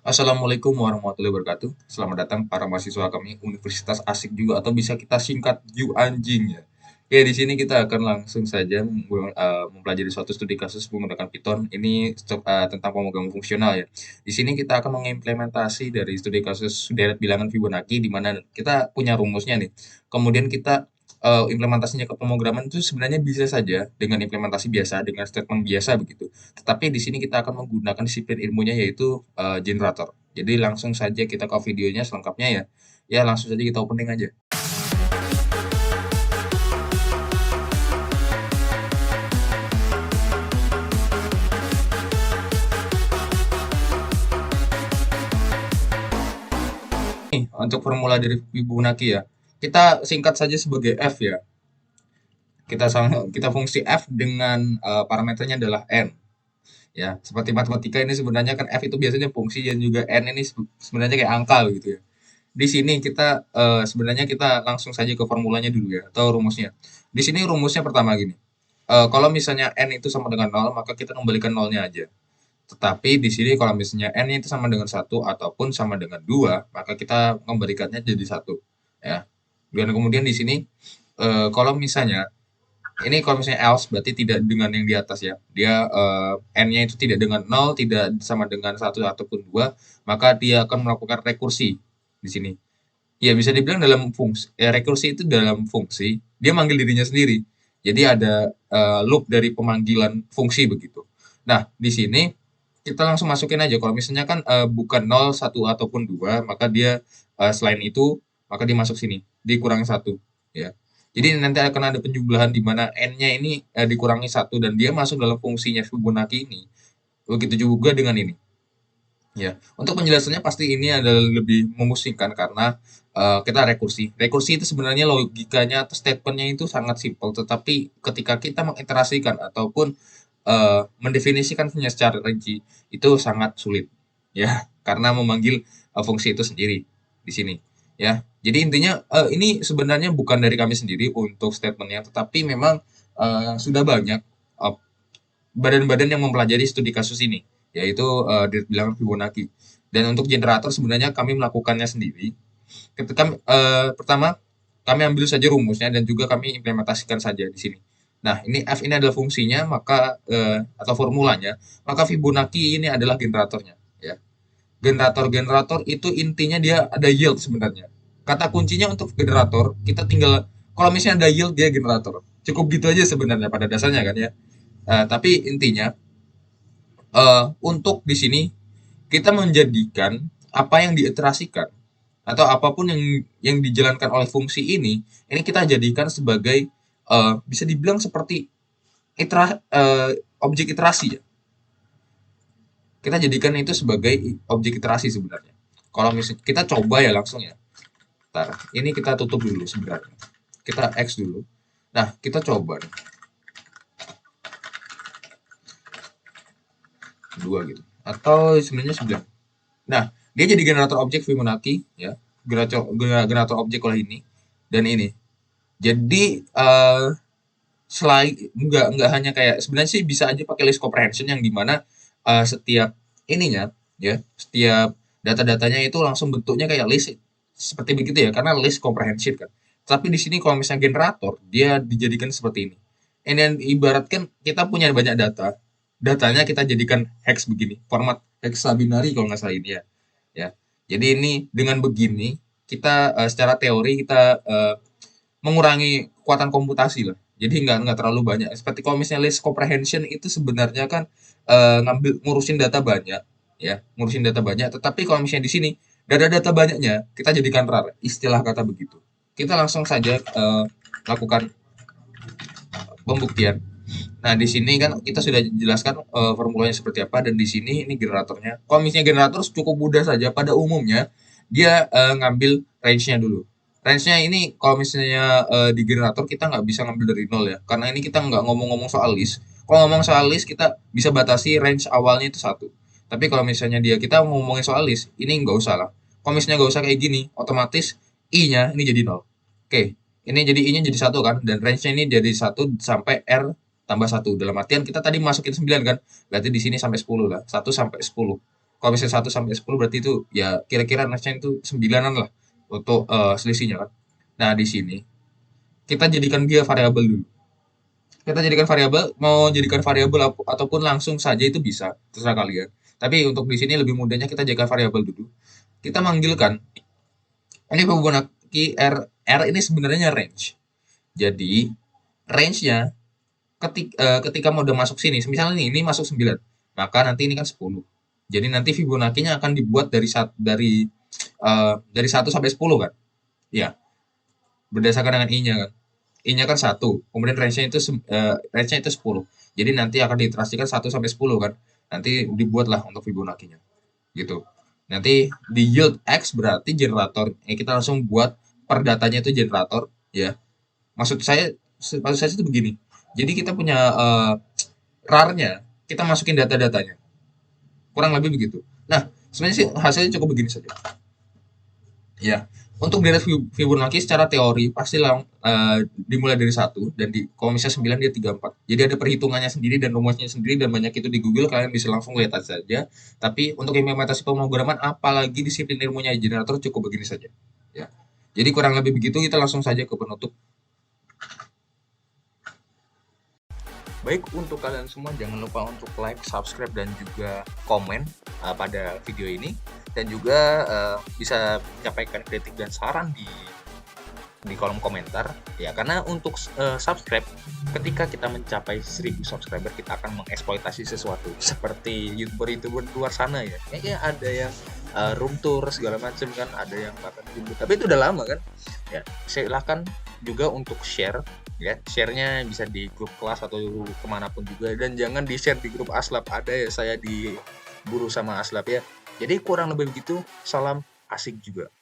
Assalamualaikum warahmatullahi wabarakatuh. Selamat datang para mahasiswa kami Universitas Asik juga atau bisa kita singkat U Anjing ya. Ya, di sini kita akan langsung saja mempelajari suatu studi kasus menggunakan Python. Ini tentang pemrograman fungsional ya. Di sini kita akan mengimplementasi dari studi kasus deret bilangan Fibonacci di mana kita punya rumusnya nih. Kemudian kita implementasinya ke pemrograman itu sebenarnya bisa saja dengan implementasi biasa, dengan statement biasa begitu. Tetapi di sini kita akan menggunakan disiplin ilmunya yaitu generator. Jadi langsung saja kita ke videonya selengkapnya ya. Ya langsung saja kita opening aja. Nih, untuk formula dari Fibonacci ya. Kita singkat saja sebagai F ya. Kita fungsi F dengan parameternya adalah n. Ya, seperti matematika ini sebenarnya kan F itu biasanya fungsi dan juga n ini sebenarnya kayak angka gitu ya. Di sini kita sebenarnya kita langsung saja ke formulanya dulu ya atau rumusnya. Di sini rumusnya pertama gini. Kalau misalnya n itu sama dengan nol, maka kita kembalikan nolnya aja. Tetapi di sini kalau misalnya n itu sama dengan satu ataupun sama dengan 2, maka kita kembalikannya jadi satu ya. Dan kemudian di sini kalau misalnya ini kalau misalnya else berarti tidak dengan yang di atas ya. Dia n-nya itu tidak dengan nol, tidak sama dengan satu ataupun 2, maka dia akan melakukan rekursi di sini. Ya bisa dibilang dalam fungsi rekursi itu dalam fungsi dia manggil dirinya sendiri. Jadi ada loop dari pemanggilan fungsi begitu. Nah, di sini kita langsung masukin aja kalau misalnya kan bukan nol, satu ataupun 2, maka dia selain itu maka dia masuk sini, dikurangi satu ya. Jadi nanti akan ada penjumlahan di mana n-nya ini dikurangi satu dan dia masuk dalam fungsinya Fibonacci ini. Begitu juga dengan ini. Ya, untuk penjelasannya pasti ini adalah lebih memusingkan karena kita rekursi. Rekursi itu sebenarnya logikanya atau statementnya itu sangat simpel, tetapi ketika kita mengiterasikan ataupun mendefinisikannya secara rinci itu sangat sulit, ya, karena memanggil fungsi itu sendiri di sini, ya. Jadi intinya ini sebenarnya bukan dari kami sendiri untuk statementnya, tetapi memang sudah banyak badan-badan yang mempelajari studi kasus ini, yaitu bilangan Fibonacci. Dan untuk generator sebenarnya kami melakukannya sendiri. Ketika pertama kami ambil saja rumusnya dan juga kami implementasikan saja di sini. Nah, ini F ini adalah fungsinya, maka atau formulanya, maka Fibonacci ini adalah generatornya, ya. Generator-generator itu intinya dia ada yield sebenarnya. Kata kuncinya untuk generator, kita tinggal kalau misalnya ada yield dia generator. Cukup gitu aja sebenarnya pada dasarnya kan ya. Tapi intinya untuk di sini kita menjadikan apa yang diiterasikan atau apapun yang dijalankan oleh fungsi ini kita jadikan sebagai bisa dibilang seperti objek iterasi ya. Kita jadikan itu sebagai objek iterasi sebenarnya. Kalau misalnya kita coba ya langsung ya. Ntar, ini kita tutup dulu sebenarnya. Kita X dulu. Nah, kita coba nih. 2 gitu. Atau sebenarnya 9. Nah, dia jadi generator objek Fibonacci ya. Generator objek oleh ini dan ini. Jadi selain nggak hanya kayak sebenarnya sih bisa aja pakai list comprehension yang dimana setiap ininya ya, setiap data-datanya itu langsung bentuknya kayak list seperti begitu ya, karena list comprehension kan. Tapi di sini kalau misalnya generator dia dijadikan seperti ini. Ini ibaratkan kita punya banyak data, datanya kita jadikan hex begini, format hexabinary kalau nggak salah ini ya. Ya. Jadi ini dengan begini kita secara teori kita mengurangi kekuatan komputasi lah. Jadi nggak terlalu banyak. Seperti kalau misalnya list comprehension itu sebenarnya kan ngurusin data banyak, ya, ngurusin data banyak. Tetapi kalau misalnya di sini data-data banyaknya kita jadikan rar, istilah kata begitu. Kita langsung saja lakukan pembuktian. Nah, di sini kan kita sudah jelaskan formulanya seperti apa dan di sini ini generatornya. Kalau misalnya generator cukup mudah saja pada umumnya dia ngambil range-nya dulu. Range-nya ini kalau misalnya di generator kita nggak bisa ngambil dari nol ya, karena ini kita nggak ngomong-ngomong soal list. Kalau ngomong soal list kita bisa batasi range awalnya itu satu. Tapi kalau misalnya kita ngomongin soal list, ini nggak usah lah. Kalau misalnya nggak usah kayak gini, otomatis i-nya ini jadi nol. Oke, ini jadi i-nya jadi satu kan, dan range-nya ini jadi 1 sampai r tambah 1. Dalam artian kita tadi masukin 9 kan, berarti di sini sampai 10 lah, 1 sampai 10. Kalau misalnya 1 sampai 10 berarti itu ya kira-kira range-nya itu 9-an lah untuk selisihnya kan. Nah, di sini kita jadikan dia variabel dulu. Kita jadikan variabel, mau jadikan variabel ataupun langsung saja itu bisa, terserah kalian. Tapi untuk di sini lebih mudahnya kita jadikan variabel dulu. Kita manggilkan ini Fibonacci R ini sebenarnya range. Jadi range-nya ketika mau udah masuk sini, misalnya ini masuk 9, maka nanti ini kan 10. Jadi nanti Fibonacci-nya akan dibuat dari 1 sampai 10 kan? Ya, berdasarkan dengan I-nya kan. I-nya kan 1, kemudian range-nya itu 10. Jadi nanti akan diterasikan 1 sampai 10 kan. Nanti dibuatlah untuk Fibonacci-nya. Gitu. Nanti di yield X berarti generator. Kita langsung buat per datanya itu generator ya. Maksud saya itu begini. Jadi kita punya RAR-nya, kita masukin data-datanya. Kurang lebih begitu. Nah, sebenarnya sih hasilnya cukup begini saja. Ya, untuk deret Fibonacci secara teori pasti dimulai dari 1 dan kalau misalnya 9 dia 34. Jadi ada perhitungannya sendiri dan rumusnya sendiri dan banyak itu di Google, kalian bisa langsung lihat saja. Tapi untuk implementasi pemrograman apalagi disiplin ilmunya generator cukup begini saja. Ya. Jadi kurang lebih begitu, kita langsung saja ke penutup. Baik, untuk kalian semua jangan lupa untuk like, subscribe, dan juga komen pada video ini. Dan juga bisa menyampaikan kritik dan saran di kolom komentar. Ya, karena untuk subscribe, ketika kita mencapai 1000 subscriber, kita akan mengeksploitasi sesuatu. Seperti YouTuber-YouTuber di luar sana ya. Kayaknya ada yang room tour segala macam kan, ada yang bahkan video. Tapi itu udah lama kan. Ya, silahkan juga untuk share. Ya, share-nya bisa di grup kelas atau kemanapun juga, dan jangan di share di grup Aslab, ada ya saya diburu sama Aslab ya. Jadi kurang lebih begitu, salam asik juga.